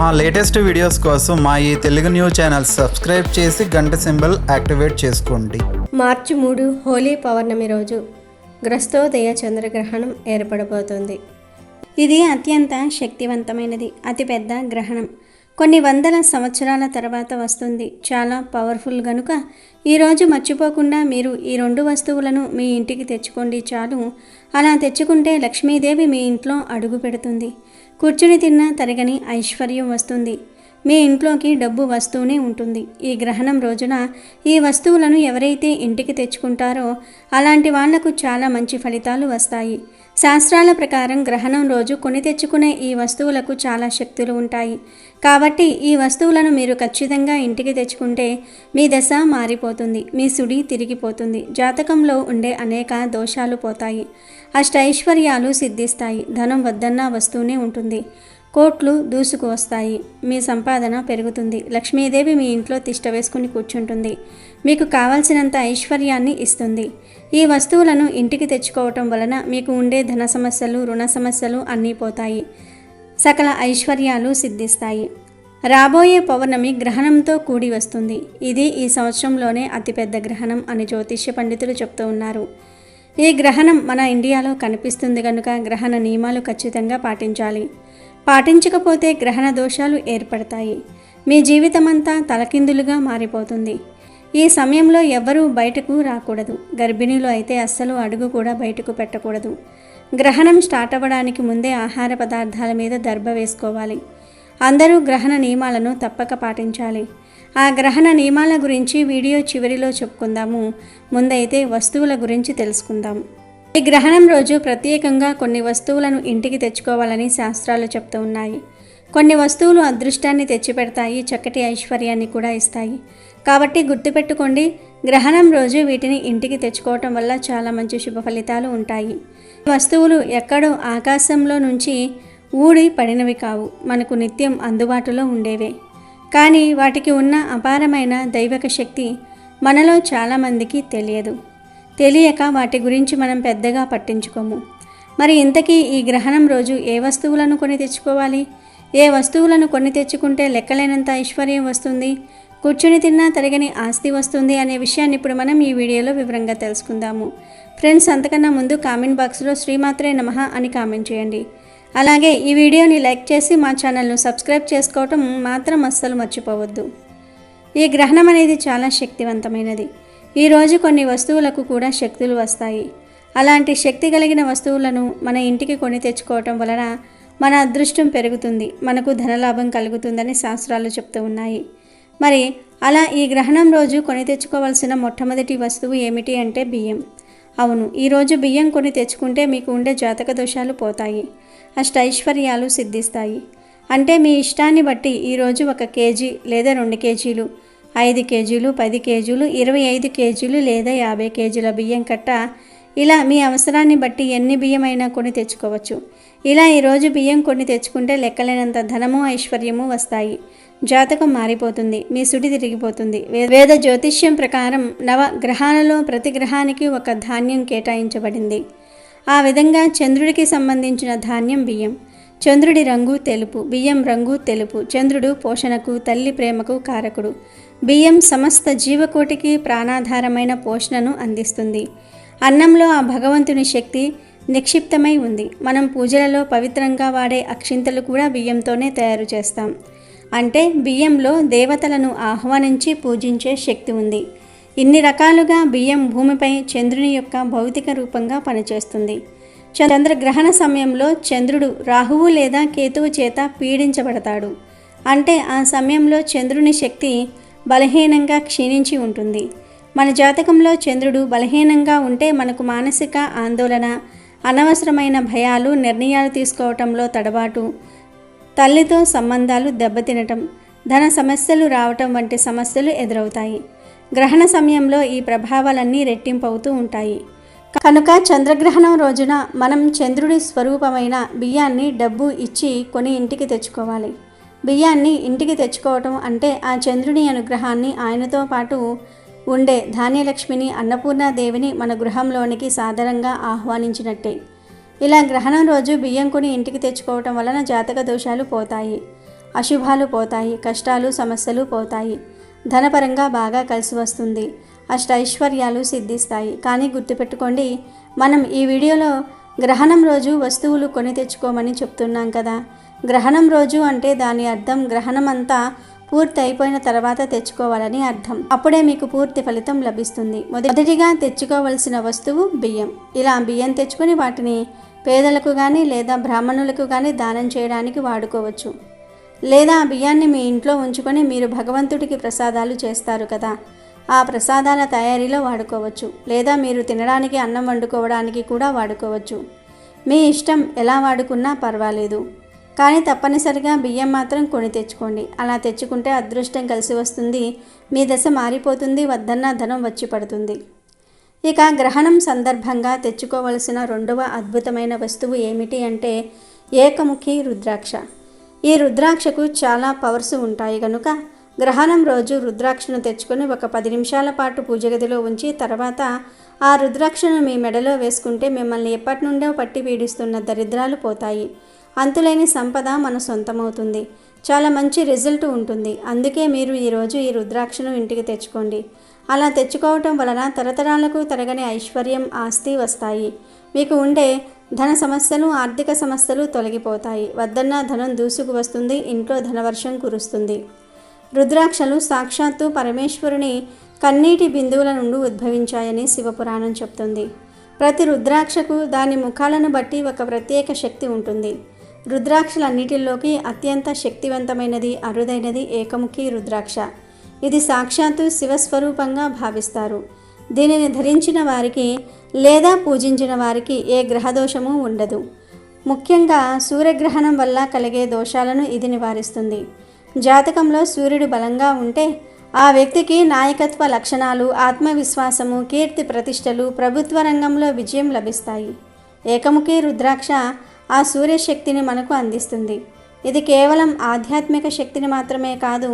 మా latest videos కోసం మా ఈ తెలుగు న్యూస్ ఛానల్ సబ్స్క్రైబ్ చేసి గంట సింబల్ యాక్టివేట్ చేసుకోండి. మార్చి 3 హోలీ పౌర్ణమి రోజు గ్రస్తోదయ చంద్రగ్రహణం ఏర్పడబోతోంది. ఇది అత్యంత శక్తివంతమైనది అతిపెద్ద గ్రహణం. కొన్ని వందల సంవత్సరాల తర్వాత వస్తుంది. చాలా పవర్ఫుల్ గనుక ఈరోజు మర్చిపోకుండా మీరు ఈ 2 వస్తువులను మీ ఇంటికి తెచ్చుకోండి చాలు. అలా తెచ్చుకుంటే లక్ష్మీదేవి మీ ఇంట్లో అడుగు పెడుతుంది. కూర్చుని తిన్నా తరగని ఐశ్వర్యం వస్తుంది. మీ ఇంట్లోకి డబ్బు వస్తూనే ఉంటుంది. ఈ గ్రహణం రోజున ఈ వస్తువులను ఎవరైతే ఇంటికి తెచ్చుకుంటారో అలాంటి వాళ్లకు చాలా మంచి ఫలితాలు వస్తాయి. శాస్త్రాల ప్రకారం గ్రహణం రోజు కొని తెచ్చుకునే ఈ వస్తువులకు చాలా శక్తులు ఉంటాయి. కాబట్టి ఈ వస్తువులను మీరు ఖచ్చితంగా ఇంటికి తెచ్చుకుంటే మీ దశ మారిపోతుంది, మీ సుడి తిరిగిపోతుంది, జాతకంలో ఉండే అనేక దోషాలు పోతాయి, అష్టైశ్వర్యాలు సిద్ధిస్తాయి, ధనం వద్దన్నా వస్తూనే ఉంటుంది, కోట్లు దూసుకు వస్తాయి, మీ సంపాదన పెరుగుతుంది, లక్ష్మీదేవి మీ ఇంట్లో తిష్ట వేసుకుని కూర్చుంటుంది, మీకు కావాల్సినంత ఐశ్వర్యాన్ని ఇస్తుంది. ఈ వస్తువులను ఇంటికి తెచ్చుకోవటం వలన మీకు ఉండే ధన సమస్యలు, రుణ సమస్యలు అన్నీ పోతాయి, సకల ఐశ్వర్యాలు సిద్ధిస్తాయి. రాబోయే పౌర్ణమి గ్రహణంతో కూడి వస్తుంది. ఇది ఈ సంవత్సరంలోనే అతిపెద్ద గ్రహణం అని జ్యోతిష్య పండితులు చెప్తూ ఉన్నారు. ఈ గ్రహణం మన ఇండియాలో కనిపిస్తుంది కనుక గ్రహణ నియమాలు ఖచ్చితంగా పాటించాలి. పాటించకపోతే గ్రహణ దోషాలు ఏర్పడతాయి. మీ జీవితమంతా తలకిందులుగా మారిపోతుంది. ఈ సమయంలో ఎవ్వరూ బయటకు రాకూడదు. గర్భిణీలు అయితే అస్సలు అడుగు కూడా బయటకు పెట్టకూడదు. గ్రహణం స్టార్ట్ అవ్వడానికి ముందే ఆహార పదార్థాల మీద దర్భ వేసుకోవాలి. అందరూ గ్రహణ నియమాలను తప్పక పాటించాలి. ఆ గ్రహణ నియమాల గురించి వీడియో చివరిలో చెప్పుకుందాము. ముందైతే వస్తువుల గురించి తెలుసుకుందాం. ఈ గ్రహణం రోజు ప్రత్యేకంగా కొన్ని వస్తువులను ఇంటికి తెచ్చుకోవాలని శాస్త్రాలు చెప్తూ ఉన్నాయి. కొన్ని వస్తువులు అదృష్టాన్ని తెచ్చిపెడతాయి, చక్కటి ఐశ్వర్యాన్ని కూడా ఇస్తాయి. కాబట్టి గుర్తుపెట్టుకోండి, గ్రహణం రోజు వీటిని ఇంటికి తెచ్చుకోవటం వల్ల చాలా మంచి శుభ ఫలితాలు ఉంటాయి. వస్తువులు ఎక్కడో ఆకాశంలో నుంచి ఊడి పడినవి కావు, మనకు నిత్యం అందుబాటులో ఉండేవే. కానీ వాటికి ఉన్న అపారమైన దైవక శక్తి మనలో చాలామందికి తెలియక వాటి గురించి మనం పెద్దగా పట్టించుకోము. మరి ఇంతకీ ఈ గ్రహణం రోజు ఏ వస్తువులను కొని తెచ్చుకోవాలి? ఏ వస్తువులను కొని తెచ్చుకుంటే లెక్కలేనంత ఐశ్వర్యం వస్తుంది, కూర్చుని తిన్నా తరగని ఆస్తి వస్తుంది అనే విషయాన్ని ఇప్పుడు మనం ఈ వీడియోలో వివరంగా తెలుసుకుందాము. ఫ్రెండ్స్, అంతకన్నా ముందు కామెంట్ బాక్స్లో శ్రీమాత్రే నమః అని కామెంట్ చేయండి. అలాగే ఈ వీడియోని లైక్ చేసి మా ఛానల్ను సబ్స్క్రైబ్ చేసుకోవటం మాత్రం అస్సలు మర్చిపోవద్దు. ఈ గ్రహణం అనేది చాలా శక్తివంతమైనది. ఈరోజు కొన్ని వస్తువులకు కూడా శక్తులు వస్తాయి. అలాంటి శక్తి కలిగిన వస్తువులను మన ఇంటికి కొని తెచ్చుకోవటం వలన మన అదృష్టం పెరుగుతుంది, మనకు ధనలాభం కలుగుతుందని శాస్త్రాలు చెప్తూ ఉన్నాయి. మరి అలా ఈ గ్రహణం రోజు కొని తెచ్చుకోవాల్సిన మొట్టమొదటి వస్తువు ఏమిటి అంటే బియ్యం. అవును, ఈరోజు బియ్యం కొని తెచ్చుకుంటే మీకు ఉండే జాతక దోషాలు పోతాయి, అష్టైశ్వర్యాలు సిద్ధిస్తాయి. అంటే మీ ఇష్టాన్ని బట్టి ఈరోజు 1 కేజీ లేదా 2 కేజీలు, 5 కేజీలు, 10 కేజీలు, 25 కేజీలు లేదా 50 కేజీల బియ్యం కట్ట, ఇలా మీ అవసరాన్ని బట్టి ఎన్ని బియ్యం అయినా కొని తెచ్చుకోవచ్చు. ఇలా ఈరోజు బియ్యం కొని తెచ్చుకుంటే లెక్కలేనంత ధనము, ఐశ్వర్యము వస్తాయి, జాతకం మారిపోతుంది, మీ సుడి తిరిగిపోతుంది. వేద జ్యోతిష్యం ప్రకారం 9 గ్రహాలలో ప్రతి గ్రహానికి ఒక ధాన్యం కేటాయించబడింది. ఆ విధంగా చంద్రుడికి సంబంధించిన ధాన్యం బియ్యం. చంద్రుడి రంగు తెలుపు, బియ్యం రంగు తెలుపు. చంద్రుడు పోషణకు, తల్లి ప్రేమకు కారకుడు. బియ్యం సమస్త జీవకోటికి ప్రాణాధారమైన పోషణను అందిస్తుంది. అన్నంలో ఆ భగవంతుని శక్తి నిక్షిప్తమై ఉంది. మనం పూజలలో పవిత్రంగా వాడే అక్షింతలు కూడా బియ్యంతోనే తయారు చేస్తాం. అంటే బియ్యంలో దేవతలను ఆహ్వానించి పూజించే శక్తి ఉంది. ఇన్ని రకాలుగా బియ్యం భూమిపై చంద్రుని యొక్క భౌతిక రూపంగా పనిచేస్తుంది. చంద్రగ్రహణ సమయంలో చంద్రుడు రాహువు లేదా కేతువు చేత పీడించబడతాడు. అంటే ఆ సమయంలో చంద్రుని శక్తి బలహీనంగా క్షీణించి ఉంటుంది. మన జాతకంలో చంద్రుడు బలహీనంగా ఉంటే మనకు మానసిక ఆందోళన, అనవసరమైన భయాలు, నిర్ణయాలు తీసుకోవటంలో తడబాటు, తల్లితో సంబంధాలు దెబ్బతినటం, ధన సమస్యలు రావటం వంటి సమస్యలు ఎదురవుతాయి. గ్రహణ సమయంలో ఈ ప్రభావాలన్నీ రెట్టింపవుతూ ఉంటాయి. కనుక చంద్రగ్రహణం రోజున మనం చంద్రుడి స్వరూపమైన బియ్యాన్ని డబ్బు ఇచ్చి కొని ఇంటికి తెచ్చుకోవాలి. బియ్యాన్ని ఇంటికి తెచ్చుకోవటం అంటే ఆ చంద్రుని అనుగ్రహాన్ని, ఆయనతో పాటు ఉండే ధాన్యలక్ష్మిని, అన్నపూర్ణాదేవిని మన గృహంలోనికి సాదరంగా ఆహ్వానించినట్టే. ఇలా గ్రహణం రోజు బియ్యం కొని ఇంటికి తెచ్చుకోవటం వలన జాతక దోషాలు పోతాయి, అశుభాలు పోతాయి, కష్టాలు సమస్యలు పోతాయి, ధనపరంగా బాగా కలిసి వస్తుంది, అష్టైశ్వర్యాలు సిద్ధిస్తాయి. కానీ గుర్తుపెట్టుకోండి, మనం ఈ వీడియోలో గ్రహణం రోజు వస్తువులు కొని తెచ్చుకోమని చెప్తున్నాం కదా. గ్రహణం రోజు అంటే దాని అర్థం గ్రహణం అంతా పూర్తి అయిపోయిన తర్వాత తెచ్చుకోవాలని అర్థం. అప్పుడే మీకు పూర్తి ఫలితం లభిస్తుంది. మొదటిగా తెచ్చుకోవలసిన వస్తువు బియ్యం. ఇలా బియ్యం తెచ్చుకొని వాటిని పేదలకు కానీ లేదా బ్రాహ్మణులకు కానీ దానం చేయడానికి వాడుకోవచ్చు. లేదా ఆ బియ్యాన్ని మీ ఇంట్లో ఉంచుకొని మీరు భగవంతుడికి ప్రసాదాలు చేస్తారు కదా, ఆ ప్రసాదాల తయారీలో వాడుకోవచ్చు. లేదా మీరు తినడానికి అన్నం వండుకోవడానికి కూడా వాడుకోవచ్చు. మీ ఇష్టం, ఎలా వాడుకున్నా పర్వాలేదు. కానీ తప్పనిసరిగా బియ్యం మాత్రం కొని తెచ్చుకోండి. అలా తెచ్చుకుంటే అదృష్టం కలిసి వస్తుంది, మీ దశ మారిపోతుంది, వద్దన్న ధనం వచ్చి పడుతుంది. ఇక గ్రహణం సందర్భంగా తెచ్చుకోవలసిన రెండవ అద్భుతమైన వస్తువు ఏమిటి అంటే ఏకముఖి రుద్రాక్ష. ఈ రుద్రాక్షకు చాలా పవర్స్ ఉంటాయి కనుక గ్రహణం రోజు రుద్రాక్షను తెచ్చుకొని ఒక 10 నిమిషాల పాటు పూజ గదిలో ఉంచి తర్వాత ఆ రుద్రాక్షను మీ మెడలో వేసుకుంటే మిమ్మల్ని ఎప్పటి నుండో పట్టి పీడిస్తున్న దరిద్రాలు పోతాయి, అంతులేని సంపద మన సొంతమవుతుంది, చాలా మంచి రిజల్ట్ ఉంటుంది. అందుకే మీరు ఈరోజు ఈ రుద్రాక్షను ఇంటికి తెచ్చుకోండి. అలా తెచ్చుకోవటం వలన తరతరాలకు తరగని ఐశ్వర్యం, ఆస్తి వస్తాయి. మీకు ఉండే ధన సమస్యలు, ఆర్థిక సమస్యలు తొలగిపోతాయి, వద్దన్న ధనం దూసుకు వస్తుంది, ఇంట్లో ధనవర్షం కురుస్తుంది. రుద్రాక్షలు సాక్షాత్తు పరమేశ్వరుని కన్నీటి బిందువుల నుండి ఉద్భవించాయని శివపురాణం చెప్తుంది. ప్రతి రుద్రాక్షకు దాని ముఖాలను బట్టి ఒక ప్రత్యేక శక్తి ఉంటుంది. రుద్రాక్షలన్నిటిలోకి అత్యంత శక్తివంతమైనది, అరుదైనది ఏకముఖి రుద్రాక్ష. ఇది సాక్షాత్తు శివస్వరూపంగా భావిస్తారు. దీనిని ధరించిన వారికి లేదా పూజించిన వారికి ఏ గ్రహదోషము ఉండదు. ముఖ్యంగా సూర్యగ్రహణం వల్ల కలిగే దోషాలను ఇది నివారిస్తుంది. జాతకంలో సూర్యుడు బలంగా ఉంటే ఆ వ్యక్తికి నాయకత్వ లక్షణాలు, ఆత్మవిశ్వాసము, కీర్తి ప్రతిష్టలు, ప్రభుత్వ రంగంలో విజయం లభిస్తాయి. ఏకముఖి రుద్రాక్ష ఆ సూర్యశక్తిని మనకు అందిస్తుంది. ఇది కేవలం ఆధ్యాత్మిక శక్తిని మాత్రమే కాదు,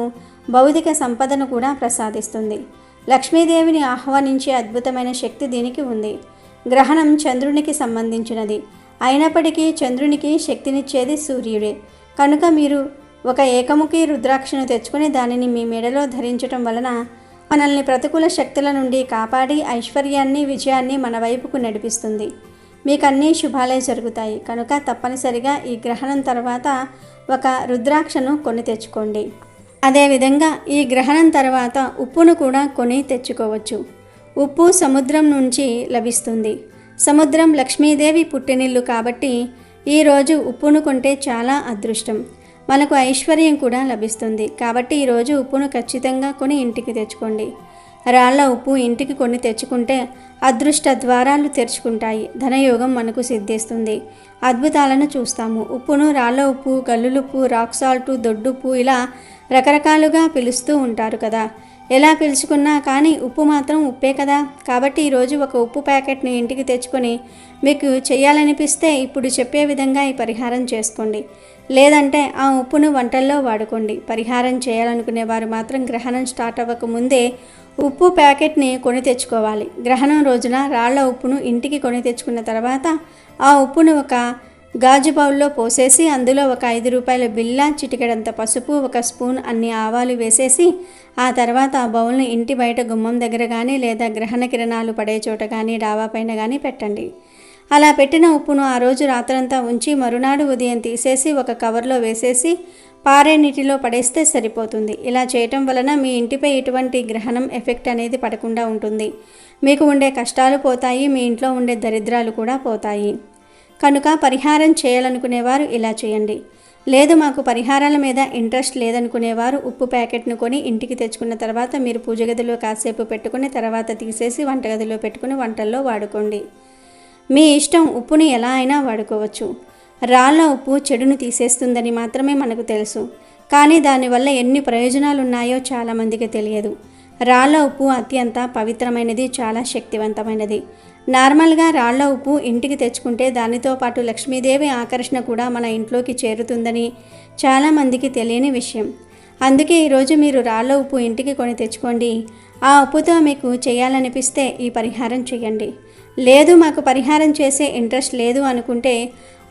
భౌతిక సంపదను కూడా ప్రసాదిస్తుంది. లక్ష్మీదేవిని ఆహ్వానించే అద్భుతమైన శక్తి దీనికి ఉంది. గ్రహణం చంద్రునికి సంబంధించినది అయినప్పటికీ చంద్రునికి శక్తినిచ్చేది సూర్యుడే. కనుక మీరు ఒక ఏకముఖి రుద్రాక్షను తెచ్చుకొని దానిని మీ మెడలో ధరించటం వలన మనల్ని ప్రతికూల శక్తుల నుండి కాపాడి ఐశ్వర్యాన్ని, విజయాన్ని మన వైపుకు నడిపిస్తుంది. మీకు అన్నీ శుభాలే జరుగుతాయి. కనుక తప్పనిసరిగా ఈ గ్రహణం తర్వాత ఒక రుద్రాక్షను కొని తెచ్చుకోండి. అదేవిధంగా ఈ గ్రహణం తర్వాత ఉప్పును కూడా కొని తెచ్చుకోవచ్చు. ఉప్పు సముద్రం నుంచి లభిస్తుంది. సముద్రం లక్ష్మీదేవి పుట్టినిల్లు కాబట్టి ఈరోజు ఉప్పును కొంటే చాలా అదృష్టం, మనకు ఐశ్వర్యం కూడా లభిస్తుంది. కాబట్టి ఈరోజు ఉప్పును ఖచ్చితంగా కొని ఇంటికి తెచ్చుకోండి. రాళ్ల ఉప్పు ఇంటికి కొని తెచ్చుకుంటే అదృష్ట ద్వారాలు తెరుచుకుంటాయి, ధనయోగం మనకు సిద్ధిస్తుంది, అద్భుతాలను చూస్తాము. ఉప్పును రాళ్ల ఉప్పు, గల్లులుప్పు, రాక్ సాల్ట్, దొడ్డుప్పు ఇలా రకరకాలుగా పిలుస్తూ ఉంటారు కదా. ఎలా పిలుచుకున్నా కానీ ఉప్పు మాత్రం ఉప్పే కదా. కాబట్టి ఈరోజు ఒక ఉప్పు ప్యాకెట్ని ఇంటికి తెచ్చుకొని మీకు చేయాలనిపిస్తే ఇప్పుడు చెప్పే విధంగా ఈ పరిహారం చేసుకోండి. లేదంటే ఆ ఉప్పును వంటల్లో వాడుకోండి. పరిహారం చేయాలనుకునే వారు మాత్రం గ్రహణం స్టార్ట్ అవ్వక ముందే ఉప్పు ప్యాకెట్ని కొని తెచ్చుకోవాలి. గ్రహణం రోజున రాళ్ల ఉప్పును ఇంటికి కొని తెచ్చుకున్న తర్వాత ఆ ఉప్పును ఒక గాజు బౌల్లో పోసేసి అందులో ఒక 5 రూపాయల బిళ్ళ, చిటికెడంత పసుపు, 1 స్పూన్ అన్ని ఆవాలు వేసేసి ఆ తర్వాత ఆ బౌల్ని ఇంటి బయట గుమ్మం దగ్గర కానీ లేదా గ్రహణ కిరణాలు పడే చోట కానీ డాబా పైన కానీ పెట్టండి. అలా పెట్టిన ఉప్పును ఆ రోజు రాత్రంతా ఉంచి మరునాడు ఉదయం తీసేసి ఒక కవర్లో వేసేసి పారే నీటిలో పడేస్తే సరిపోతుంది. ఇలా చేయటం వలన మీ ఇంటిపై ఎటువంటి గ్రహణం ఎఫెక్ట్ అనేది పడకుండా ఉంటుంది. మీకు ఉండే కష్టాలు పోతాయి, మీ ఇంట్లో ఉండే దరిద్రాలు కూడా పోతాయి. కనుక పరిహారం చేయాలనుకునేవారు ఇలా చేయండి. లేదు మాకు పరిహారాల మీద ఇంట్రెస్ట్ లేదనుకునేవారు ఉప్పు ప్యాకెట్ను కొని ఇంటికి తెచ్చుకున్న తర్వాత మీరు పూజ గదిలో కాసేపు పెట్టుకుని తర్వాత తీసేసి వంటగదిలో పెట్టుకుని వంటల్లో వాడుకోండి. మీ ఇష్టం, ఉప్పుని ఎలా అయినా వాడుకోవచ్చు. రాళ్ల ఉప్పు చెడును తీసేస్తుందని మాత్రమే మనకు తెలుసు, కానీ దానివల్ల ఎన్ని ప్రయోజనాలు ఉన్నాయో చాలామందికి తెలియదు. రాళ్ల ఉప్పు అత్యంత పవిత్రమైనది, చాలా శక్తివంతమైనది. నార్మల్గా రాళ్ల ఉప్పు ఇంటికి తెచ్చుకుంటే దానితో పాటు లక్ష్మీదేవి ఆకర్షణ కూడా మన ఇంట్లోకి చేరుతుందని చాలామందికి తెలియని విషయం. అందుకే ఈరోజు మీరు రాళ్ల ఉప్పు ఇంటికి కొని తెచ్చుకోండి. ఆ ఉప్పుతో మీకు చేయాలనిపిస్తే ఈ పరిహారం చేయండి. లేదు మాకు పరిహారం చేసే ఇంట్రెస్ట్ లేదు అనుకుంటే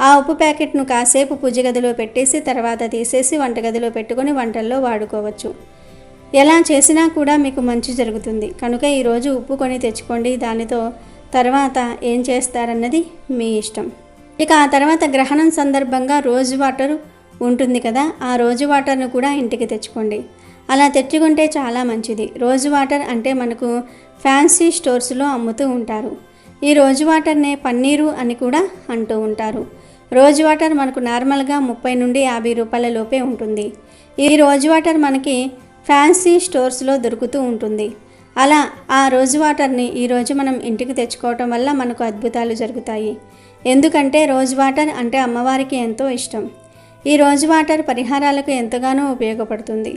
ఆ ఉప్పు ప్యాకెట్ను కాసేపు పూజ గదిలో పెట్టేసి తర్వాత తీసేసి వంటగదిలో పెట్టుకొని వంటల్లో వాడుకోవచ్చు. ఎలా చేసినా కూడా మీకు మంచి జరుగుతుంది. కనుక ఈరోజు ఉప్పు కొని తెచ్చుకోండి. దానితో తర్వాత ఏం చేస్తారన్నది మీ ఇష్టం. ఇక ఆ తర్వాత గ్రహణం సందర్భంగా రోజ్ వాటర్ ఉంటుంది కదా, ఆ రోజు వాటర్ను కూడా ఇంటికి తెచ్చుకోండి. అలా తెచ్చుకుంటే చాలా మంచిది. రోజు వాటర్ అంటే మనకు ఫ్యాన్సీ స్టోర్స్లో అమ్ముతూ ఉంటారు. ఈ రోజు వాటర్నే పన్నీరు అని కూడా అంటూ ఉంటారు. రోజు వాటర్ మనకు నార్మల్గా 30 నుండి 50 రూపాయల లోపే ఉంటుంది. ఈ రోజు వాటర్ మనకి ఫ్యాన్సీ స్టోర్స్లో దొరుకుతూ ఉంటుంది. అలా ఆ రోజు వాటర్ని ఈరోజు మనం ఇంటికి తెచ్చుకోవటం వల్ల మనకు అద్భుతాలు జరుగుతాయి. ఎందుకంటే రోజు వాటర్ అంటే అమ్మవారికి ఎంతో ఇష్టం. ఈ రోజు వాటర్ పరిహారాలకు ఎంతగానో ఉపయోగపడుతుంది.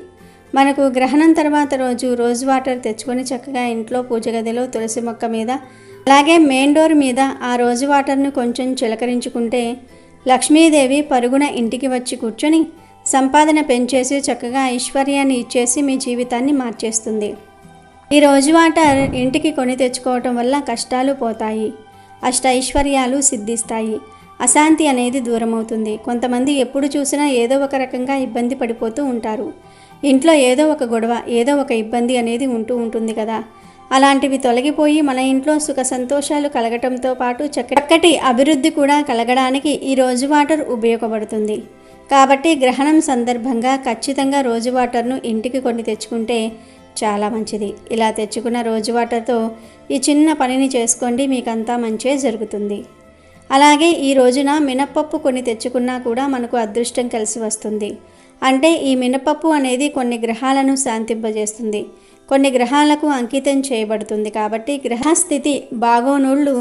మనకు గ్రహణం తర్వాత రోజు వాటర్ తెచ్చుకొని చక్కగా ఇంట్లో పూజ గదిలో తులసి మొక్క మీద అలాగే మెయిన్ డోర్ మీద ఆ రోజు వాటర్ను కొంచెం చిలకరించుకుంటే లక్ష్మీదేవి పరుగున ఇంటికి వచ్చి కూర్చొని సంపాదన పెంచేసి చక్కగా ఐశ్వర్యాన్ని ఇచ్చేసి మీ జీవితాన్ని మార్చేస్తుంది. ఈ రోజు వాటర్ ఇంటికి కొని తెచ్చుకోవటం వల్ల కష్టాలు పోతాయి, అష్టైశ్వర్యాలు సిద్ధిస్తాయి, అశాంతి అనేది దూరమవుతుంది. కొంతమంది ఎప్పుడు చూసినా ఏదో ఒక రకంగా ఇబ్బంది పడిపోతూ ఉంటారు. ఇంట్లో ఏదో ఒక గొడవ, ఏదో ఒక ఇబ్బంది అనేది ఉంటూ ఉంటుంది కదా. అలాంటివి తొలగిపోయి మన ఇంట్లో సుఖ సంతోషాలు కలగటంతో పాటు చక్కటి అభివృద్ధి కూడా కలగడానికి ఈ రోజు వాటర్ ఉపయోగపడుతుంది. కాబట్టి గ్రహణం సందర్భంగా ఖచ్చితంగా రోజు వాటర్ను ఇంటికి కొని తెచ్చుకుంటే చాలా మంచిది. ఇలా తెచ్చుకున్న రోజు వాటర్తో ఈ చిన్న పనిని చేసుకోండి, మీకంతా మంచే జరుగుతుంది. అలాగే ఈ రోజున మినప్పప్పు కొని తెచ్చుకున్నా కూడా మనకు అదృష్టం కలిసి వస్తుంది. అంటే ఈ మినపప్పు అనేది కొన్ని గ్రహాలను శాంతింపజేస్తుంది, కొన్ని గ్రహాలకు అంకితం చేయబడుతుంది. కాబట్టి గ్రహస్థితి బాగోనోళ్ళు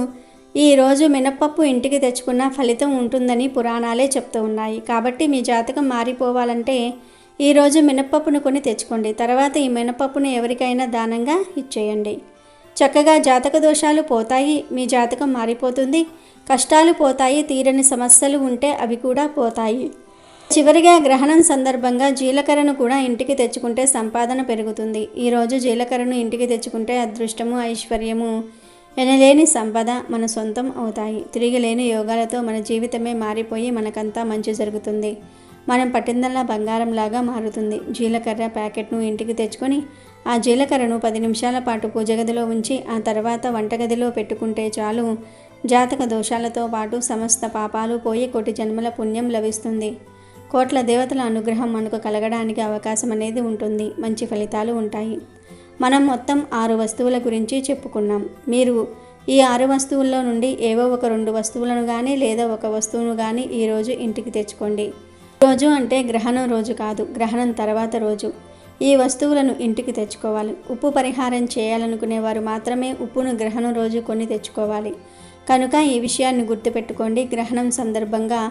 ఈరోజు మినపప్పు ఇంటికి తెచ్చుకున్న ఫలితం ఉంటుందని పురాణాలే చెప్తూ ఉన్నాయి. కాబట్టి మీ జాతకం మారిపోవాలంటే ఈరోజు మినపప్పును కొని తెచ్చుకోండి. తర్వాత ఈ మినపప్పును ఎవరికైనా దానంగా ఇచ్చేయండి. చక్కగా జాతక దోషాలు పోతాయి, మీ జాతకం మారిపోతుంది, కష్టాలు పోతాయి, తీరని సమస్యలు ఉంటే అవి కూడా పోతాయి. చివరిగా గ్రహణం సందర్భంగా జీలకర్రను కూడా ఇంటికి తెచ్చుకుంటే సంపాదన పెరుగుతుంది. ఈరోజు జీలకర్రను ఇంటికి తెచ్చుకుంటే అదృష్టము, ఐశ్వర్యము, ఎనలేని సంపద మన సొంతం అవుతాయి. తిరిగిలేని యోగాలతో మన జీవితమే మారిపోయి మనకంతా మంచి జరుగుతుంది. మనం పట్టిందల్లా బంగారంలాగా మారుతుంది. జీలకర్ర ప్యాకెట్ను ఇంటికి తెచ్చుకొని ఆ జీలకర్రను 10 నిమిషాల పాటు పూజ గదిలో ఉంచి ఆ తర్వాత వంటగదిలో పెట్టుకుంటే చాలు. జాతక దోషాలతో పాటు సమస్త పాపాలు పోయి కోటి జన్మల పుణ్యం లభిస్తుంది. కోట్ల దేవతల అనుగ్రహం మనకు కలగడానికి అవకాశం అనేది ఉంటుంది. మంచి ఫలితాలు ఉంటాయి. మనం మొత్తం 6 వస్తువుల గురించి చెప్పుకున్నాం. మీరు ఈ 6 వస్తువుల్లో నుండి ఏవో ఒక 2 వస్తువులను కానీ లేదా ఒక వస్తువును కానీ ఈరోజు ఇంటికి తెచ్చుకోండి. రోజు అంటే గ్రహణం రోజు కాదు, గ్రహణం తర్వాత రోజు ఈ వస్తువులను ఇంటికి తెచ్చుకోవాలి. ఉప్పు పరిహారం చేయాలనుకునే వారు మాత్రమే ఉప్పును గ్రహణం రోజు కొని తెచ్చుకోవాలి. కనుక ఈ విషయాన్ని గుర్తుపెట్టుకోండి. గ్రహణం సందర్భంగా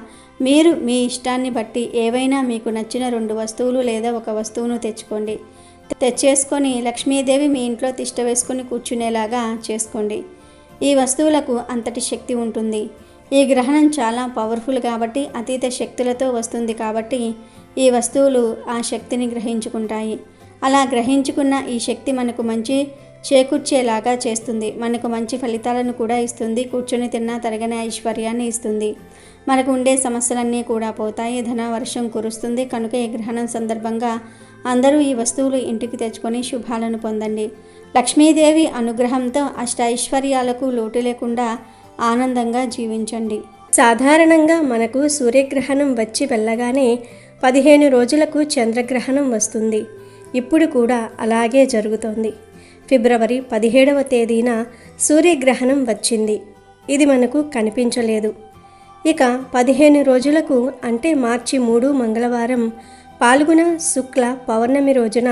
మీరు మీ ఇష్టాన్ని బట్టి ఏవైనా మీకు నచ్చిన 2 వస్తువులు లేదా ఒక వస్తువును తెచ్చుకోండి. తెచ్చేసుకొని లక్ష్మీదేవి మీ ఇంట్లో తిష్ట వేసుకొని కూర్చునేలాగా చేసుకోండి. ఈ వస్తువులకు అంతటి శక్తి ఉంటుంది. ఈ గ్రహణం చాలా పవర్ఫుల్ కాబట్టి అతీత శక్తులతో వస్తుంది. కాబట్టి ఈ వస్తువులు ఆ శక్తిని గ్రహించుకుంటాయి. అలా గ్రహించుకున్న ఈ శక్తి మనకు మంచి చేకూర్చేలాగా చేస్తుంది. మనకు మంచి ఫలితాలను కూడా ఇస్తుంది. కూర్చొని తిన్నా తరగని ఐశ్వర్యాన్ని ఇస్తుంది. మనకు ఉండే సమస్యలన్నీ కూడా పోతాయి. ధనవర్షం కురుస్తుంది. కనుక ఈ గ్రహణం సందర్భంగా అందరూ ఈ వస్తువులు ఇంటికి తెచ్చుకొని శుభాలను పొందండి. లక్ష్మీదేవి అనుగ్రహంతో అష్టైశ్వర్యాలకు లోటు లేకుండా ఆనందంగా జీవించండి. సాధారణంగా మనకు సూర్యగ్రహణం వచ్చి వెళ్ళగానే 15 రోజులకు చంద్రగ్రహణం వస్తుంది. ఇప్పుడు కూడా అలాగే జరుగుతోంది. ఫిబ్రవరి 17వ తేదీన సూర్యగ్రహణం వచ్చింది. ఇది మనకు కనిపించలేదు. ఇక 15 రోజులకు అంటే మార్చి 3 మంగళవారం పాల్గొన శుక్ల పౌర్ణమి రోజున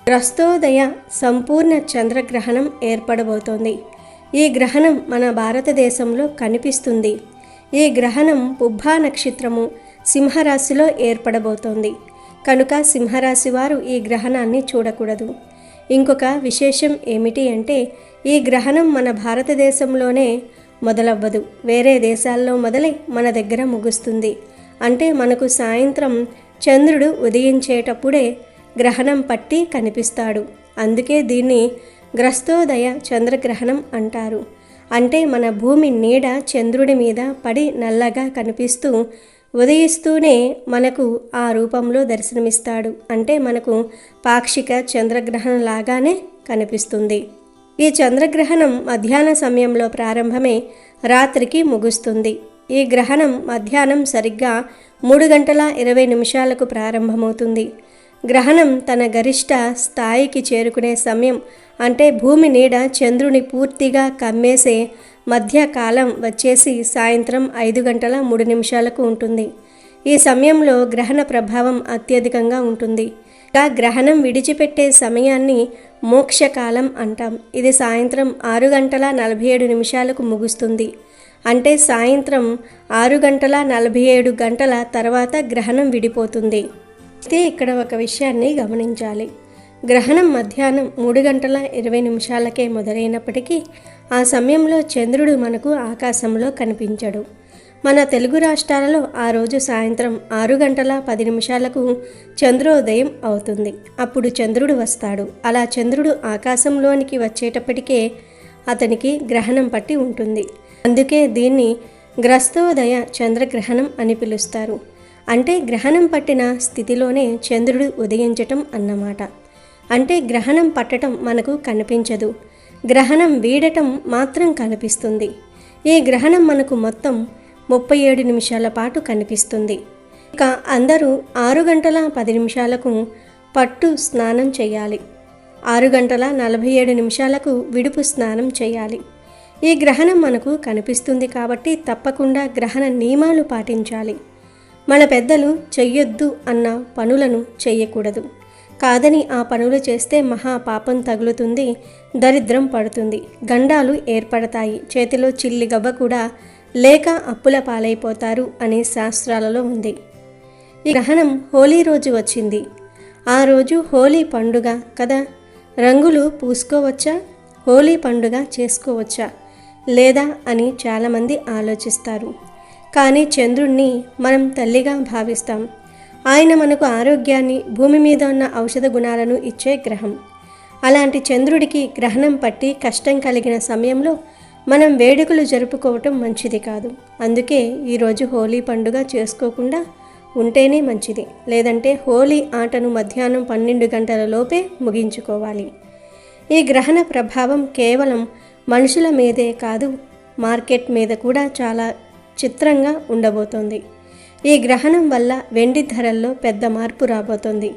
గ్రస్తోదయ సంపూర్ణ చంద్రగ్రహణం ఏర్పడబోతోంది. ఈ గ్రహణం మన భారతదేశంలో కనిపిస్తుంది. ఈ గ్రహణం పుబ్బా నక్షత్రము సింహరాశిలో ఏర్పడబోతోంది. కనుక సింహరాశి వారు ఈ గ్రహణాన్ని చూడకూడదు. ఇంకొక విశేషం ఏమిటి అంటే ఈ గ్రహణం మన భారతదేశంలోనే మొదలవ్వదు. వేరే దేశాల్లో మొదలై మన దగ్గర ముగుస్తుంది. అంటే మనకు సాయంత్రం చంద్రుడు ఉదయించేటప్పుడే గ్రహణం పట్టి కనిపిస్తాడు. అందుకే దీన్ని గ్రస్తోదయ చంద్రగ్రహణం అంటారు. అంటే మన భూమి నీడ చంద్రుడి మీద పడి నల్లగా కనిపిస్తూ ఉదయిస్తూనే మనకు ఆ రూపంలో దర్శనమిస్తాడు. అంటే మనకు పాక్షిక చంద్రగ్రహణం లాగానే కనిపిస్తుంది. ఈ చంద్రగ్రహణం మధ్యాహ్న సమయంలో ప్రారంభమై రాత్రికి ముగుస్తుంది. ఈ గ్రహణం మధ్యాహ్నం సరిగ్గా 3:20 ప్రారంభమవుతుంది. గ్రహణం తన గరిష్ట స్థాయికి చేరుకునే సమయం అంటే భూమి నీడ చంద్రుని పూర్తిగా కమ్మేసే మధ్యకాలం వచ్చేసి సాయంత్రం 5:03 ఉంటుంది. ఈ సమయంలో గ్రహణ ప్రభావం అత్యధికంగా ఉంటుంది. గ్రహణం విడిచిపెట్టే సమయాన్ని మోక్షకాలం అంటాం. ఇది సాయంత్రం 6:47 ముగుస్తుంది. అంటే సాయంత్రం 6:47 తర్వాత గ్రహణం విడిపోతుంది. అయితే ఇక్కడ ఒక విషయాన్ని గమనించాలి. గ్రహణం మధ్యాహ్నం 3:20 మొదలైనప్పటికీ ఆ సమయంలో చంద్రుడు మనకు ఆకాశంలో కనిపించడు. మన తెలుగు రాష్ట్రాలలో ఆ రోజు సాయంత్రం 6:10 చంద్రోదయం అవుతుంది. అప్పుడు చంద్రుడు వస్తాడు. అలా చంద్రుడు ఆకాశంలోనికి వచ్చేటప్పటికే అతనికి గ్రహణం పట్టి ఉంటుంది. అందుకే దీన్ని గ్రస్తోదయ చంద్రగ్రహణం అని పిలుస్తారు. అంటే గ్రహణం పట్టిన స్థితిలోనే చంద్రుడు ఉదయించటం అన్నమాట. అంటే గ్రహణం పట్టడం మనకు కనిపించదు, గ్రహణం వీడటం మాత్రం కనిపిస్తుంది. ఈ గ్రహణం మనకు మొత్తం 37 నిమిషాల పాటు కనిపిస్తుంది. ఇక అందరూ 6:10 పట్టు స్నానం చేయాలి. 6:47 విడుపు స్నానం చేయాలి. ఈ గ్రహణం మనకు కనిపిస్తుంది కాబట్టి తప్పకుండా గ్రహణ నియమాలు పాటించాలి. మన పెద్దలు చెయ్యొద్దు అన్న పనులను చెయ్యకూడదు. కాదని ఆ పనులు చేస్తే మహాపాపం తగులుతుంది, దరిద్రం పడుతుంది, గండాలు ఏర్పడతాయి, చేతిలో చిల్లి గవ్వ కూడా లేక అప్పుల పాలైపోతారు అని శాస్త్రాలలో ఉంది. ఈ గ్రహణం హోలీ రోజు వచ్చింది. ఆ రోజు హోలీ పండుగ కదా, రంగులు పూసుకోవచ్చా, హోలీ పండుగ చేసుకోవచ్చా లేదా అని చాలామంది ఆలోచిస్తారు. కానీ చంద్రుణ్ణి మనం తల్లిగా భావిస్తాం. ఆయన మనకు ఆరోగ్యాన్ని, భూమి మీద ఉన్న ఔషధ గుణాలను ఇచ్చే గ్రహం. అలాంటి చంద్రుడికి గ్రహణం పట్టి కష్టం కలిగిన సమయంలో మనం వేడుకలు జరుపుకోవటం మంచిది కాదు. అందుకే ఈరోజు హోలీ పండుగ చేసుకోకుండా ఉంటేనే మంచిది. లేదంటే హోలీ ఆటను మధ్యాహ్నం 12 ముగించుకోవాలి. ఈ గ్రహణ ప్రభావం కేవలం మనుషుల మీదే కాదు, మార్కెట్ మీద కూడా చాలా చిత్రంగా ఉండబోతోంది. ఈ గ్రహణం వల్ల వెండి ధరల్లో పెద్ద మార్పు రాబోతోంది.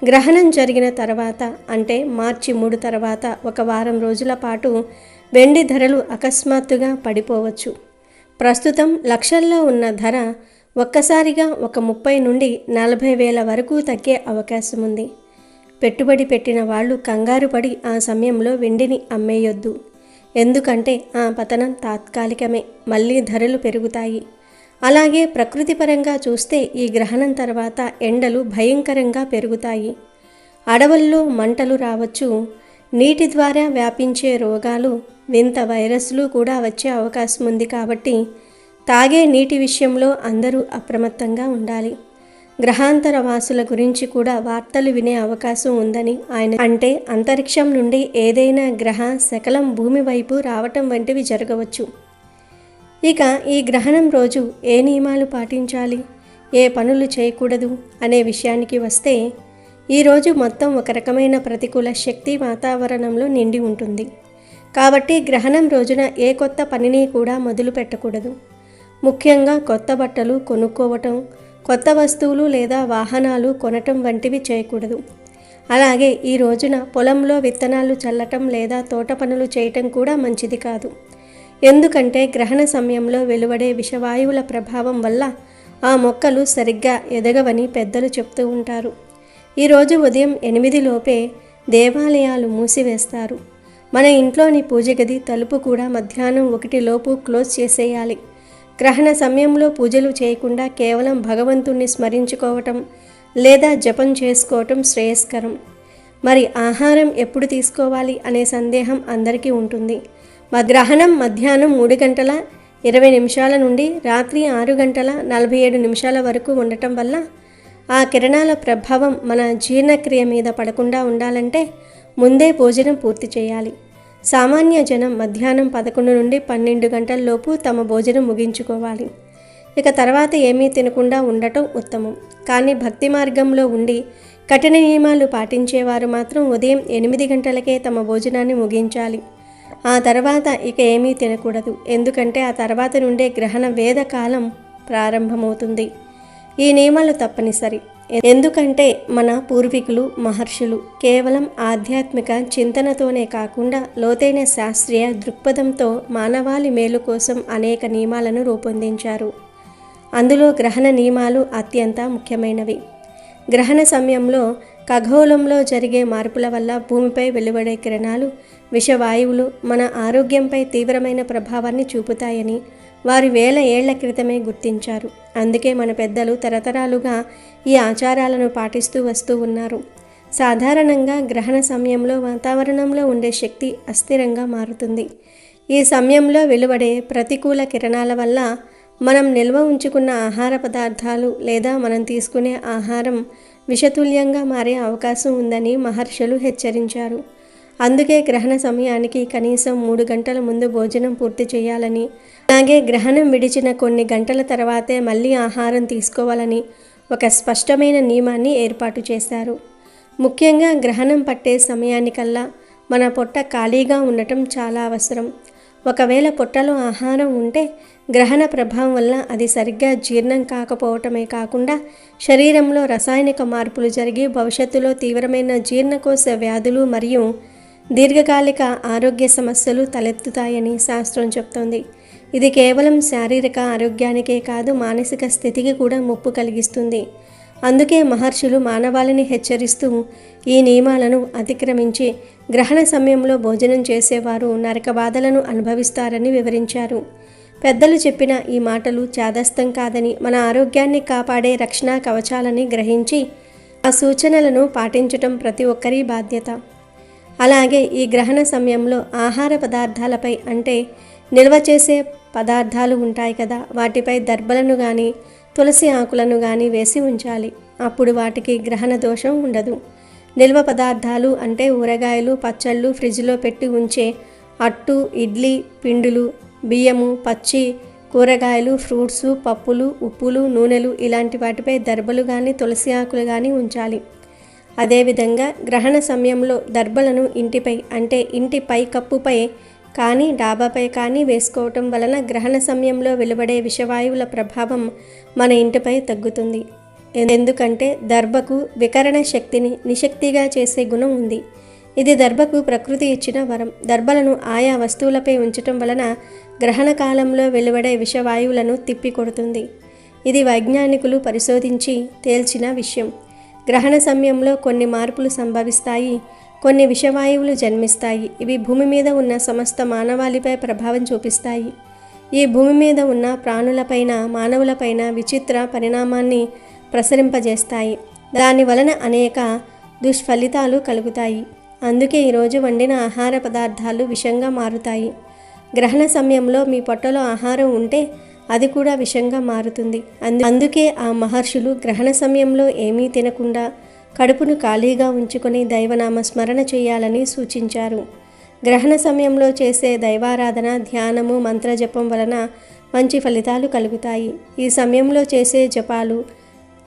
గ్రహణం జరిగిన తర్వాత అంటే మార్చి 3 తర్వాత 1 వారం రోజుల పాటు వెండి ధరలు అకస్మాత్తుగా పడిపోవచ్చు. ప్రస్తుతం లక్షల్లో ఉన్న ధర ఒక్కసారిగా 30 నుండి 40 వేల వరకు తగ్గే అవకాశం ఉంది. పెట్టుబడి పెట్టిన వాళ్ళు కంగారు పడి ఆ సమయంలో వెండిని అమ్మేయొద్దు. ఎందుకంటే ఆ పతనం తాత్కాలికమే, మళ్ళీ ధరలు పెరుగుతాయి. అలాగే ప్రకృతి పరంగా చూస్తే ఈ గ్రహణం తర్వాత ఎండలు భయంకరంగా పెరుగుతాయి. అడవుల్లో మంటలు రావచ్చు. నీటి ద్వారా వ్యాపించే రోగాలు, వింత వైరస్లు కూడా వచ్చే అవకాశం ఉంది. కాబట్టి తాగే నీటి విషయంలో అందరూ అప్రమత్తంగా ఉండాలి. గ్రహాంతర వాసుల గురించి కూడా వార్తలు వినే అవకాశం ఉందని ఆయన అంటే అంతరిక్షం నుండి ఏదైనా గ్రహ శకలం భూమి వైపు రావటం వంటివి జరగవచ్చు. ఇక ఈ గ్రహణం రోజు ఏ నియమాలు పాటించాలి, ఏ పనులు చేయకూడదు అనే విషయానికి వస్తే, ఈరోజు మొత్తం ఒక రకమైన ప్రతికూల శక్తి వాతావరణంలో నిండి ఉంటుంది. కాబట్టి గ్రహణం రోజున ఏ కొత్త పనిని కూడా మొదలు పెట్టకూడదు. ముఖ్యంగా కొత్త బట్టలు కొనుక్కోవటం, కొత్త వస్తువులు లేదా వాహనాలు కొనటం వంటివి చేయకూడదు. అలాగే ఈ రోజున పొలంలో విత్తనాలు చల్లటం లేదా తోట పనులు చేయటం కూడా మంచిది కాదు. ఎందుకంటే గ్రహణ సమయంలో వెలువడే విషవాయువుల ప్రభావం వల్ల ఆ మొక్కలు సరిగ్గా ఎదగవని పెద్దలు చెప్తూ ఉంటారు. ఈరోజు ఉదయం 8 లోపే దేవాలయాలు మూసివేస్తారు. మన ఇంట్లోని పూజ గది తలుపు కూడా మధ్యాహ్నం 1 లోపు క్లోజ్ చేసేయాలి. గ్రహణ సమయంలో పూజలు చేయకుండా కేవలం భగవంతుణ్ణి స్మరించుకోవటం లేదా జపం చేసుకోవటం శ్రేయస్కరం. మరి ఆహారం ఎప్పుడు తీసుకోవాలి అనే సందేహం అందరికీ ఉంటుంది. గ్రహణం మధ్యాహ్నం 3:20 నుండి రాత్రి 6:47 వరకు ఉండటం వల్ల ఆ కిరణాల ప్రభావం మన జీర్ణక్రియ మీద పడకుండా ఉండాలంటే ముందే భోజనం పూర్తి చేయాలి. సామాన్య జనం మధ్యాహ్నం 11 నుండి 12 గంటల లోపు తమ భోజనం ముగించుకోవాలి. ఇక తర్వాత ఏమీ తినకుండా ఉండటం ఉత్తమం. కానీ భక్తి మార్గంలో ఉండి కఠిన నియమాలు పాటించేవారు మాత్రం ఉదయం 8 గంటలకే తమ భోజనాన్ని ముగించాలి. ఆ తర్వాత ఇక ఏమీ తినకూడదు. ఎందుకంటే ఆ తర్వాత నుండే గ్రహణ వేద కాలం ప్రారంభమవుతుంది. ఈ నియమాలు తప్పనిసరి. ఎందుకంటే మన పూర్వీకులు మహర్షులు కేవలం ఆధ్యాత్మిక చింతనతోనే కాకుండా లోతైన శాస్త్రీయ దృక్పథంతో మానవాళి మేలు కోసం అనేక నియమాలను రూపొందించారు. అందులో గ్రహణ నియమాలు అత్యంత ముఖ్యమైనవి. గ్రహణ సమయంలో ఖగోళంలో జరిగే మార్పుల వల్ల భూమిపై వెలువడే కిరణాలు, విషవాయువులు మన ఆరోగ్యంపై తీవ్రమైన ప్రభావాన్ని చూపుతాయని వారు వేల ఏళ్ల క్రితమే గుర్తించారు. అందుకే మన పెద్దలు తరతరాలుగా ఈ ఆచారాలను పాటిస్తూ వస్తూ ఉన్నారు. సాధారణంగా గ్రహణ సమయంలో వాతావరణంలో ఉండే శక్తి అస్థిరంగా మారుతుంది. ఈ సమయంలో వెలువడే ప్రతికూల కిరణాల వల్ల మనం నిల్వ ఉంచుకున్న ఆహార పదార్థాలు లేదా మనం తీసుకునే ఆహారం విషతుల్యంగా మారే అవకాశం ఉందని మహర్షులు హెచ్చరించారు. అందుకే గ్రహణ సమయానికి కనీసం 3 గంటల ముందు భోజనం పూర్తి చేయాలని, అలాగే గ్రహణం విడిచిన కొన్ని గంటల తర్వాతే మళ్ళీ ఆహారం తీసుకోవాలని ఒక స్పష్టమైన నియమాన్ని ఏర్పాటు చేశారు. ముఖ్యంగా గ్రహణం పట్టే సమయానికల్లా మన పొట్ట ఖాళీగా ఉండటం చాలా అవసరం. ఒకవేళ పొట్టలో ఆహారం ఉంటే గ్రహణ ప్రభావం వల్ల అది సరిగ్గా జీర్ణం కాకపోవటమే కాకుండా శరీరంలో రసాయనిక మార్పులు జరిగి భవిష్యత్తులో తీవ్రమైన జీర్ణకోశ వ్యాధులు మరియు దీర్ఘకాలిక ఆరోగ్య సమస్యలు తలెత్తుతాయని శాస్త్రం చెప్తోంది. ఇది కేవలం శారీరక ఆరోగ్యానికే కాదు, మానసిక స్థితికి కూడా ముప్పు కలిగిస్తుంది. అందుకే మహర్షులు మానవాళిని హెచ్చరిస్తూ ఈ నియమాలను అతిక్రమించి గ్రహణ సమయంలో భోజనం చేసేవారు నరక బాధలను అనుభవిస్తారని వివరించారు. పెద్దలు చెప్పిన ఈ మాటలు చాదస్తం కాదని, మన ఆరోగ్యాన్ని కాపాడే రక్షణ కవచాలని గ్రహించి ఆ సూచనలను పాటించటం ప్రతి ఒక్కరి బాధ్యత. అలాగే ఈ గ్రహణ సమయంలో ఆహార పదార్థాలపై, అంటే నిల్వ చేసే పదార్థాలు ఉంటాయి కదా, వాటిపై దర్భలను కానీ తులసి ఆకులను కానీ వేసి ఉంచాలి. అప్పుడు వాటికి గ్రహణ దోషం ఉండదు. నిల్వ పదార్థాలు అంటే ఊరగాయలు, పచ్చళ్ళు, ఫ్రిడ్జ్లో పెట్టి ఉంచే అట్టు, ఇడ్లీ పిండులు, బియ్యము, పచ్చి కూరగాయలు, ఫ్రూట్సు, పప్పులు, ఉప్పులు, నూనెలు ఇలాంటి వాటిపై దర్భలు కానీ తులసి ఆకులు కానీ ఉంచాలి. అదేవిధంగా గ్రహణ సమయంలో దర్భలను ఇంటిపై, అంటే ఇంటి పై కప్పుపై కానీ డాబాపై కానీ వేసుకోవటం వలన గ్రహణ సమయంలో వెలువడే విషవాయువుల ప్రభావం మన ఇంటిపై తగ్గుతుంది. ఎందుకంటే దర్భకు వికరణ శక్తిని నిశక్తిగా చేసే గుణం ఉంది. ఇది దర్భకు ప్రకృతి ఇచ్చిన వరం. దర్భలను ఆయా వస్తువులపై ఉంచటం వలన గ్రహణ కాలంలో వెలువడే విషవాయువులను తిప్పికొడుతుంది. ఇది వైజ్ఞానికులు పరిశోధించి తేల్చిన విషయం. గ్రహణ సమయంలో కొన్ని మార్పులు సంభవిస్తాయి, కొన్ని విషవాయువులు జన్మిస్తాయి. ఇవి భూమి మీద ఉన్న సమస్త మానవాళిపై ప్రభావం చూపిస్తాయి. ఈ భూమి మీద ఉన్న ప్రాణులపైన, మానవులపైన విచిత్ర పరిణామాన్ని ప్రసరింపజేస్తాయి. దాని వలన అనేక దుష్ఫలితాలు కలుగుతాయి. అందుకే ఈరోజు వండిన ఆహార పదార్థాలు విషంగా మారుతాయి. గ్రహణ సమయంలో మీ పొట్టలో ఆహారం ఉంటే అది కూడా విషంగా మారుతుంది. అందుకే ఆ మహర్షులు గ్రహణ సమయంలో ఏమీ తినకుండా కడుపును ఖాళీగా ఉంచుకొని దైవనామ స్మరణ చేయాలని సూచించారు. గ్రహణ సమయంలో చేసే దైవారాధన, ధ్యానము, మంత్రజపం వలన మంచి ఫలితాలు కలుగుతాయి. ఈ సమయంలో చేసే జపాలు,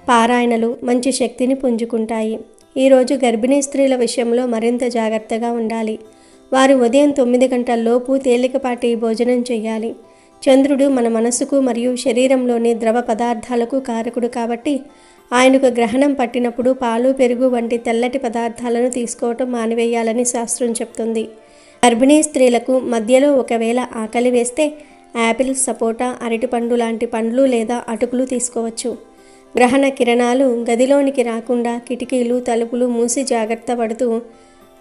పారాయణలు మంచి శక్తిని పుంజుకుంటాయి. ఈరోజు గర్భిణీ స్త్రీల విషయంలో మరింత జాగ్రత్తగా ఉండాలి. వారు ఉదయం 9 గంటల లోపు తేలికపాటి భోజనం చేయాలి. చంద్రుడు మన మనసుకు మరియు శరీరంలోని ద్రవ పదార్థాలకు కారకుడు కాబట్టి ఆయనకు గ్రహణం పట్టినప్పుడు పాలు, పెరుగు వంటి తెల్లటి పదార్థాలను తీసుకోవటం మానివేయాలని శాస్త్రం చెప్తుంది. గర్భిణీ స్త్రీలకు మధ్యలో ఒకవేళ ఆకలి వేస్తే యాపిల్, సపోటా, అరటిపండు లాంటి పండ్లు లేదా అటుకులు తీసుకోవచ్చు. గ్రహణ కిరణాలు గదిలోనికి రాకుండా కిటికీలు, తలుపులు మూసి జాగ్రత్త పడుతూ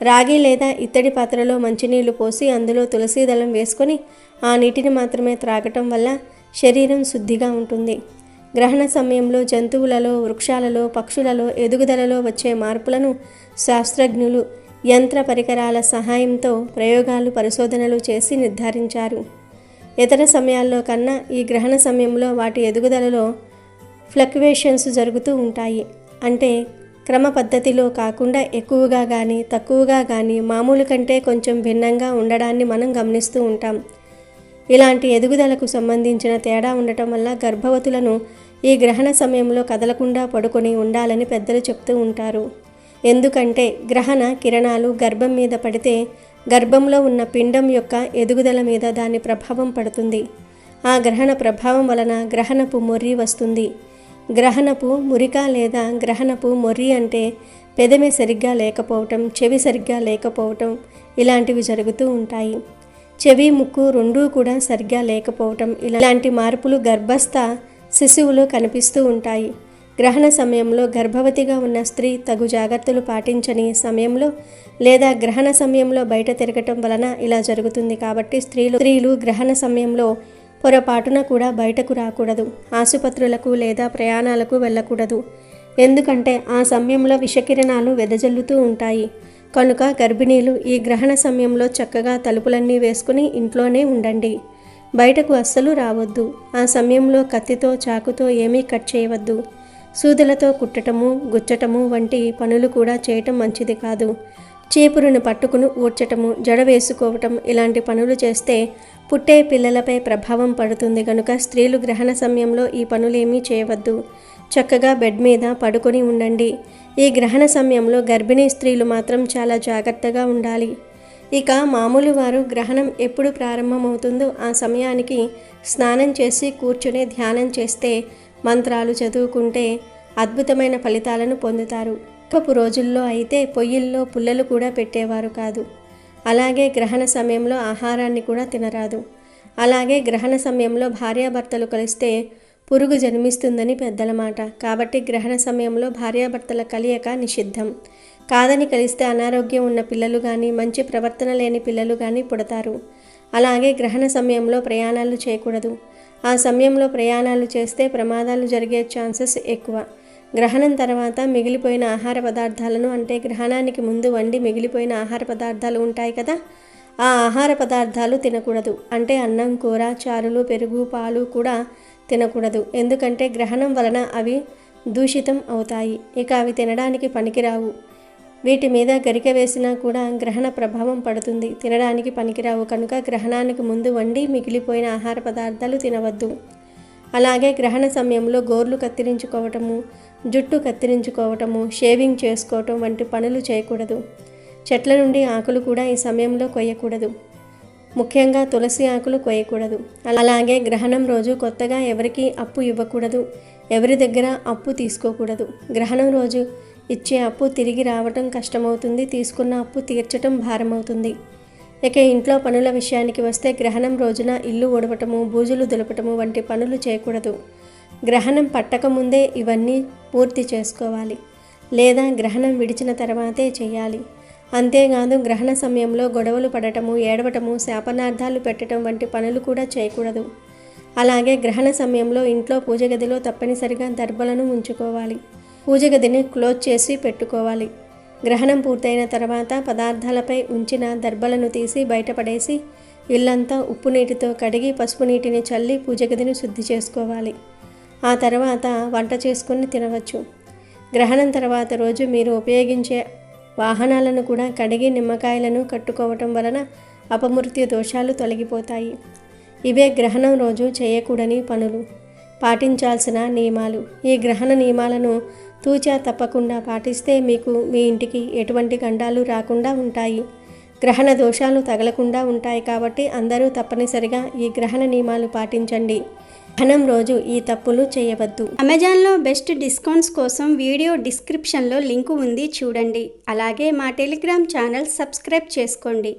రాగి లేదా ఇత్తడి పాత్రలో మంచినీళ్లు పోసి అందులో తులసి దళం వేసుకొని ఆ నీటిని మాత్రమే త్రాగటం వల్ల శరీరం శుద్ధిగా ఉంటుంది. గ్రహణ సమయంలో జంతువులలో, వృక్షాలలో, పక్షులలో ఎదుగుదలలో వచ్చే మార్పులను శాస్త్రజ్ఞులు యంత్ర పరికరాల సహాయంతో ప్రయోగాలు, పరిశోధనలు చేసి నిర్ధారించారు. ఇతర సమయాల్లో కన్నా ఈ గ్రహణ సమయంలో వాటి ఎదుగుదలలో ఫ్లక్చువేషన్స్ జరుగుతూ ఉంటాయి. అంటే క్రమ పద్ధతిలో కాకుండా ఎక్కువగా కానీ తక్కువగా కానీ మామూలు కంటే కొంచెం భిన్నంగా ఉండడాన్ని మనం గమనిస్తూ ఉంటాం. ఇలాంటి ఎదుగుదలకు సంబంధించిన తేడా ఉండటం వల్ల గర్భవతులను ఈ గ్రహణ సమయంలో కదలకుండా పడుకొని ఉండాలని పెద్దలు చెప్తూ ఉంటారు. ఎందుకంటే గ్రహణ కిరణాలు గర్భం మీద పడితే గర్భంలో ఉన్న పిండం యొక్క ఎదుగుదల మీద దాని ప్రభావం పడుతుంది. ఆ గ్రహణ ప్రభావం వలన గ్రహణపు మొర్రి వస్తుంది. గ్రహణపు మురిక లేదా గ్రహణపు మొర్రి అంటే పెదవి సరిగ్గా లేకపోవటం, చెవి సరిగ్గా లేకపోవటం ఇలాంటివి జరుగుతూ ఉంటాయి. చెవి ముక్కు రెండూ కూడా సరిగ్గా లేకపోవటం ఇలాంటి మార్పులు గర్భస్థ శిశువులో కనిపిస్తూ ఉంటాయి. గ్రహణ సమయంలో గర్భవతిగా ఉన్న స్త్రీ తగు జాగ్రత్తలు పాటించని సమయంలో లేదా గ్రహణ సమయంలో బయట తిరగటం వలన ఇలా జరుగుతుంది. కాబట్టి స్త్రీలు గ్రహణ సమయంలో పొరపాటున కూడా బయటకు రాకూడదు. ఆసుపత్రులకు లేదా ప్రయాణాలకు వెళ్ళకూడదు. ఎందుకంటే ఆ సమయంలో విషకిరణాలు వెదజల్లుతూ ఉంటాయి. కనుక గర్భిణీలు ఈ గ్రహణ సమయంలో చక్కగా తలుపులన్నీ వేసుకుని ఇంట్లోనే ఉండండి. బయటకు అస్సలు రావద్దు. ఆ సమయంలో కత్తితో చాకుతో ఏమీ కట్ చేయవద్దు. సూదులతో కుట్టటము గుచ్చటము వంటి పనులు కూడా చేయటం మంచిది కాదు. చీపురును పట్టుకుని ఊడ్చటము, జడ వేసుకోవటం ఇలాంటి పనులు చేస్తే పుట్టే పిల్లలపై ప్రభావం పడుతుంది. కనుక స్త్రీలు గ్రహణ సమయంలో ఈ పనులేమీ చేయవద్దు. చక్కగా బెడ్ మీద పడుకొని ఉండండి. ఈ గ్రహణ సమయంలో గర్భిణీ స్త్రీలు మాత్రం చాలా జాగ్రత్తగా ఉండాలి. ఇక మామూలు వారు గ్రహణం ఎప్పుడు ప్రారంభమవుతుందో ఆ సమయానికి స్నానం చేసి కూర్చుని ధ్యానం చేస్తే, మంత్రాలు చదువుకుంటే అద్భుతమైన ఫలితాలను పొందుతారు. పూర్వపు రోజుల్లో అయితే పొయ్యిల్లో పుల్లలు కూడా పెట్టేవారు కాదు. అలాగే గ్రహణ సమయంలో ఆహారాన్ని కూడా తినరాదు. అలాగే గ్రహణ సమయంలో భార్యాభర్తలు కలిస్తే పురుగు జన్మిస్తుందని పెద్దల మాట. కాబట్టి గ్రహణ సమయంలో భార్యాభర్తల కలయిక నిషిద్ధం. కాదని కలిస్తే అనారోగ్యం ఉన్న పిల్లలు కానీ మంచి ప్రవర్తన లేని పిల్లలు కానీ పుడతారు. అలాగే గ్రహణ సమయంలో ప్రయాణాలు చేయకూడదు. ఆ సమయంలో ప్రయాణాలు చేస్తే ప్రమాదాలు జరిగే ఛాన్సెస్ ఎక్కువ. గ్రహణం తర్వాత మిగిలిపోయిన ఆహార పదార్థాలను, అంటే గ్రహణానికి ముందు వండి మిగిలిపోయిన ఆహార పదార్థాలు ఉంటాయి కదా, ఆ ఆహార పదార్థాలు తినకూడదు. అంటే అన్నం, కూర, చారులు, పెరుగు, పాలు కూడా తినకూడదు. ఎందుకంటే గ్రహణం వలన అవి దూషితం అవుతాయి. ఇక అవి తినడానికి పనికిరావు. వీటి మీద గరిక వేసినా కూడా గ్రహణ ప్రభావం పడుతుంది. తినడానికి పనికిరావు. కనుక గ్రహణానికి ముందు వండి మిగిలిపోయిన ఆహార పదార్థాలు తినవద్దు. అలాగే గ్రహణ సమయంలో గోర్లు కత్తిరించుకోవటము, జుట్టు కత్తిరించుకోవటము, షేవింగ్ చేసుకోవటం వంటి పనులు చేయకూడదు. చెట్ల నుండి ఆకులు కూడా ఈ సమయంలో కొయ్యకూడదు. ముఖ్యంగా తులసి ఆకులు కొయ్యకూడదు. అలాగే గ్రహణం రోజు కొత్తగా ఎవరికి అప్పు ఇవ్వకూడదు. ఎవరి దగ్గర అప్పు తీసుకోకూడదు. గ్రహణం రోజు ఇచ్చే అప్పు తిరిగి రావటం కష్టమవుతుంది. తీసుకున్న అప్పు తీర్చటం భారమవుతుంది. ఇక ఇంట్లో పనుల విషయానికి వస్తే గ్రహణం రోజున ఇల్లు ఊడవటము, బూజులు దులపటము వంటి పనులు చేయకూడదు. గ్రహణం పట్టకముందే ఇవన్నీ పూర్తి చేసుకోవాలి, లేదా గ్రహణం విడిచిన తర్వాతే చేయాలి. అంతేకాదు గ్రహణ సమయంలో గొడవలు పడటము, ఏడవటము, శాపనార్థాలు పెట్టడం వంటి పనులు కూడా చేయకూడదు. అలాగే గ్రహణ సమయంలో ఇంట్లో పూజ గదిలో తప్పనిసరిగా దర్భలను ఉంచుకోవాలి. పూజ గదిని క్లోజ్ చేసి పెట్టుకోవాలి. గ్రహణం పూర్తయిన తర్వాత పదార్థాలపై ఉంచిన దర్భలను తీసి బయటపడేసి ఇల్లంతా ఉప్పు నీటితో కడిగి పసుపు నీటిని చల్లి పూజ గదిని శుద్ధి చేసుకోవాలి. ఆ తర్వాత వంట చేసుకుని తినవచ్చు. గ్రహణం తర్వాత రోజు మీరు ఉపయోగించే వాహనాలను కూడా కడిగి నిమ్మకాయలను కట్టుకోవటం వలన అపమృత్యు దోషాలు తొలగిపోతాయి. ఇవే గ్రహణం రోజు చేయకూడని పనులు, పాటించాల్సిన నియమాలు. ఈ గ్రహణ నియమాలను తూచా తప్పకుండా పాటిస్తే మీకు మీ ఇంటికి ఎటువంటి గండాలు రాకుండా ఉంటాయి. గ్రహణ దోషాలు తగలకుండా ఉంటాయి. కాబట్టి అందరూ తప్పనిసరిగా ఈ గ్రహణ నియమాలు పాటించండి. గ్రహణం రోజు ఈ తప్పులు చేయవద్దు. అమెజాన్లో బెస్ట్ డిస్కౌంట్స్ కోసం వీడియో డిస్క్రిప్షన్లో లింకు ఉంది, చూడండి. అలాగే మా టెలిగ్రామ్ ఛానల్ సబ్స్క్రైబ్ చేసుకోండి.